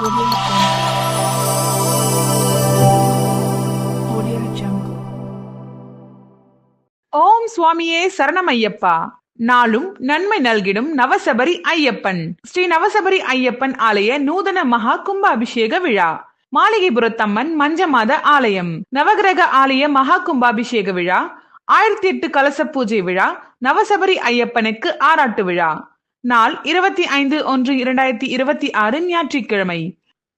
Audio Jungle. ஓம் சுவாமியே சரணமையப்பா. நாளும் நன்மை நல்கிடும் நவசபரி ஐயப்பன். ஸ்ரீ நவசபரி ஐயப்பன் ஆலய நூதன மகா கும்ப அபிஷேக விழா. மாளிகைபுரத்தம்மன் மஞ்சமாத ஆலயம் நவகிரக ஆலய மகா கும்பாபிஷேக விழா. 1008 கலச பூஜை விழா. நவசபரி ஐயப்பனுக்கு ஆராட்டு விழா. நாள் 25/1/2026 ஞாயிற்றுக்கிழமை.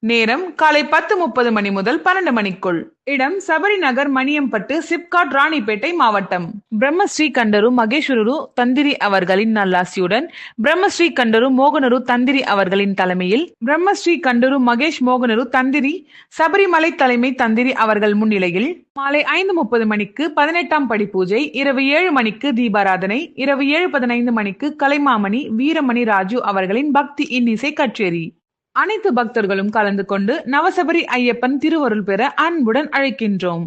நேரம் காலை 10:30 மணி முதல் 12 மணிக்குள். இடம் சபரி நகர், மணியம்பட்டு, சிப்காட், ராணிப்பேட்டை மாவட்டம். பிரம்மஸ்ரீ கண்டரு மகேஸ்வரரு தந்திரி அவர்களின் நல்லாசியுடன் பிரம்மஸ்ரீ கண்டரு மோகனரு தந்திரி அவர்களின் தலைமையில் பிரம்மஸ்ரீ கண்டரு மகேஷ் மோகனரு தந்திரி, சபரிமலை தலைமை தந்திரி அவர்கள் முன்னிலையில் மாலை 5:30 மணிக்கு 18ஆம் படி பூஜை, இரவு 7 மணிக்கு தீபாராதனை, இரவு 7:15 மணிக்கு கலைமாமணி வீரமணி ராஜு அவர்களின் பக்தி இன்னிசை கச்சேரி. அனைத்து பக்தர்களும் கலந்து கொண்டு நவசபரி ஐயப்பன் திருவருள் பெற அன்புடன் அழைக்கின்றோம்.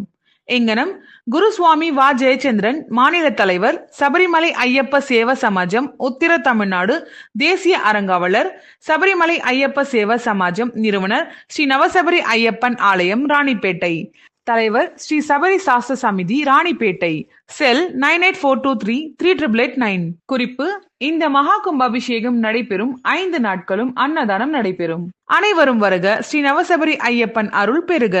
எங்கனம் குருசுவாமி வா ஜெயச்சந்திரன், மாநில தலைவர், சபரிமலை ஐயப்ப சேவ சமாஜம், உத்திர தமிழ்நாடு தேசிய அறங்காவலர், சபரிமலை ஐயப்ப சேவ சமாஜம் நிறுவனர், ஸ்ரீ நவசபரி ஐயப்பன் ஆலயம், ராணிப்பேட்டை. தலைவர் ஸ்ரீ சபரி சாஸ்திர சமிதி, ராணிப்பேட்டை. செல் 9842338889. குறிப்பு: இந்த மகா கும்பாபிஷேகம் நடைபெறும் 5 நாட்களும் அன்னதானம் நடைபெறும். அனைவரும் வருக. ஸ்ரீ நவசபரி ஐயப்பன் அருள் பெறுக.